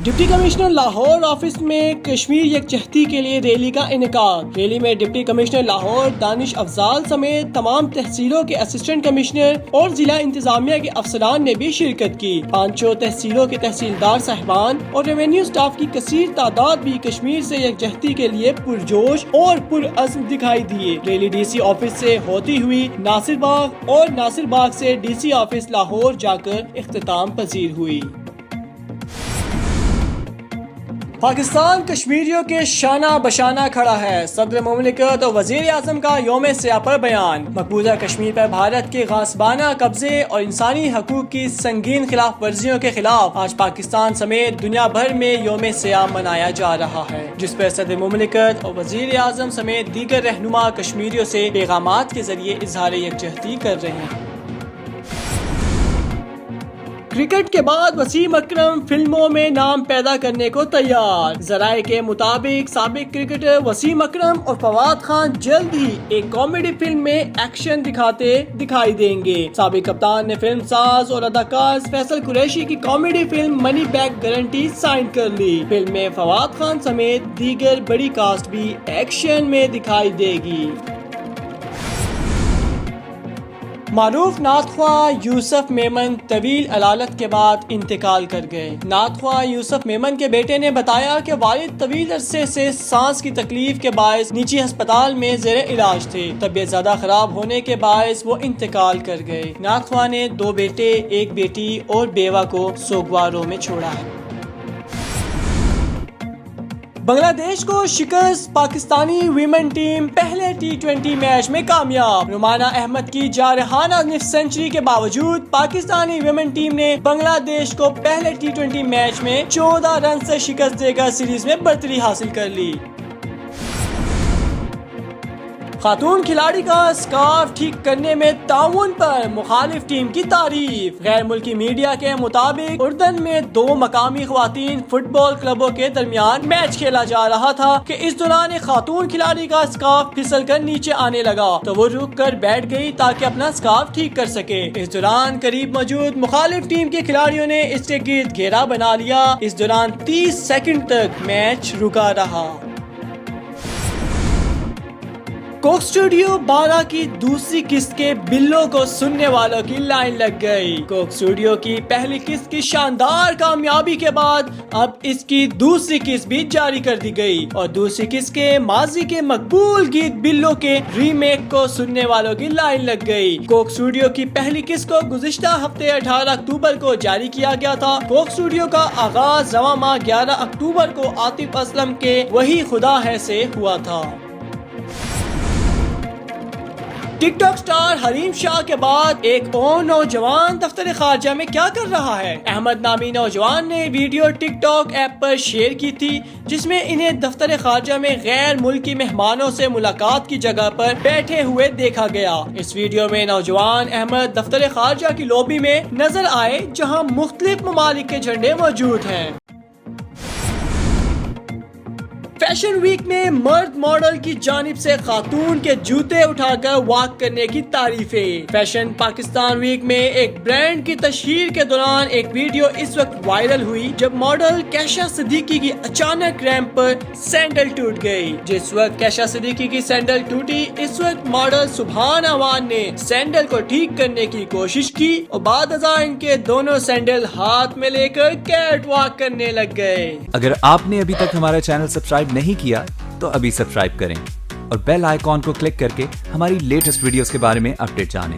Deputy commissioner Lahore office میں کشمیر یکجہتی کے لیے ریلی کا انعقاد۔ ریلی میں ڈپٹی کمشنر لاہور دانش افضال سمیت تمام تحصیلوں کے اسسٹنٹ کمشنر اور ضلع انتظامیہ کے افسران نے بھی شرکت کی۔ پانچوں تحصیلوں کے تحصیلدار صاحبان اور ریونیو سٹاف کی کثیر تعداد بھی کشمیر سے یکجہتی کے لیے پرجوش اور پرعزم دکھائی دیے۔ ریلی ڈی سی آفس سے ہوتی ہوئی ناصر باغ اور ناصر باغ سے ڈی سی آفس لاہور جا کر اختتام پذیر ہوئی۔ پاکستان کشمیریوں کے شانہ بشانہ کھڑا ہے۔ صدر مملکت اور وزیر اعظم کا یوم سیاہ پر بیان۔ مقبوضہ کشمیر پر بھارت کے غاصبانہ قبضے اور انسانی حقوق کی سنگین خلاف ورزیوں کے خلاف آج پاکستان سمیت دنیا بھر میں یوم سیاہ منایا جا رہا ہے، جس پر صدر مملکت اور وزیر اعظم سمیت دیگر رہنما کشمیریوں سے پیغامات کے ذریعے اظہار یکجہتی کر رہے ہیں۔ کرکٹ کے بعد وسیم اکرم فلموں میں نام پیدا کرنے کو تیار۔ ذرائع کے مطابق سابق کرکٹر وسیم اکرم اور فواد خان جلد ہی ایک کامیڈی فلم میں ایکشن دکھاتے دکھائی دیں گے۔ سابق کپتان نے فلم ساز اور اداکار فیصل قریشی کی comedy film money back guarantee sign کر لی۔ فلم میں فواد خان سمیت دیگر بڑی کاسٹ بھی ایکشن میں دکھائی دے گی۔ معروف نعت خواہ یوسف میمن طویل علالت کے بعد انتقال کر گئے۔ نعت خواہ یوسف میمن کے بیٹے نے بتایا کہ والد طویل عرصے سے سانس کی تکلیف کے باعث نجی ہسپتال میں زیر علاج تھے۔ طبیعت زیادہ خراب ہونے کے باعث وہ انتقال کر گئے۔ نعت خواہ نے 2 بیٹے، 1 بیٹی اور بیوہ کو سوگواروں میں چھوڑا ہے۔ بنگلہ دیش کو شکست، پاکستانی ویمن ٹیم پہلے T20 میچ میں کامیاب۔ رومانہ احمد کی جارحانہ نصف سنچری کے باوجود پاکستانی ویمن ٹیم نے بنگلہ دیش کو پہلے T20 میچ میں 14 رن سے شکست دے کر سیریز میں برتری حاصل کر لی۔ خاتون کھلاڑی کا اسکارف ٹھیک کرنے میں تعاون پر مخالف ٹیم کی تعریف۔ غیر ملکی میڈیا کے مطابق اردن میں 2 مقامی خواتین فٹ بال کلبوں کے درمیان میچ کھیلا جا رہا تھا کہ اس دوران ایک خاتون کھلاڑی کا اسکارف پھسل کر نیچے آنے لگا تو وہ رک کر بیٹھ گئی تاکہ اپنا اسکارف ٹھیک کر سکے۔ اس دوران قریب موجود مخالف ٹیم کے کھلاڑیوں نے اس کے گرد گھیرا بنا لیا۔ اس دوران 30 سیکنڈ تک میچ رکا رہا۔ کوک اسٹوڈیو 12 کی دوسری قسط کے بلوں کو سننے والوں کی لائن لگ گئی۔ کوک اسٹوڈیو کی پہلی قسط کی شاندار کامیابی کے بعد اب اس کی دوسری قسط بھی جاری کر دی گئی اور دوسری قسط کے ماضی کے مقبول گیت بلوں کے ریمیک کو سننے والوں کی لائن لگ گئی۔ کوک اسٹوڈیو کی پہلی قسط کو گزشتہ ہفتے 18 اکتوبر کو جاری کیا گیا تھا۔ کوک اسٹوڈیو کا آغاز رواں ماہ 11 اکتوبر کو عاطف اسلم کے وہی خدا ہے سے ہوا تھا۔ ٹک ٹاک سٹار حریم شاہ کے بعد ایک اور نوجوان دفتر خارجہ میں کیا کر رہا ہے؟ احمد نامی نوجوان نے ویڈیو ٹک ٹاک ایپ پر شیئر کی تھی جس میں انہیں دفتر خارجہ میں غیر ملکی مہمانوں سے ملاقات کی جگہ پر بیٹھے ہوئے دیکھا گیا۔ اس ویڈیو میں نوجوان احمد دفتر خارجہ کی لابی میں نظر آئے جہاں مختلف ممالک کے جھنڈے موجود ہیں۔ فیشن ویک میں مرد ماڈل کی جانب سے خاتون کے جوتے اٹھا کر واک کرنے کی تعریفیں۔ فیشن پاکستان ویک میں ایک برانڈ کی تشہیر کے دوران ایک ویڈیو اس وقت وائرل ہوئی جب ماڈل کیشا صدیقی کی اچانک ریمپ پر سینڈل ٹوٹ گئی۔ جس وقت کیشا صدیقی کی سینڈل ٹوٹی اس وقت ماڈل سبحان اوان نے سینڈل کو ٹھیک کرنے کی کوشش کی اور بعد ازاں ان کے دونوں سینڈل ہاتھ میں لے کر کیٹ واک کرنے لگ گئے۔ اگر آپ نے ابھی تک ہمارا چینل سبسکرائب نہیں کیا تو ابھی سبسکرائب کریں اور بیل آئیکن کو کلک کر کے ہماری لیٹسٹ ویڈیوز کے بارے میں اپڈیٹ جانیں۔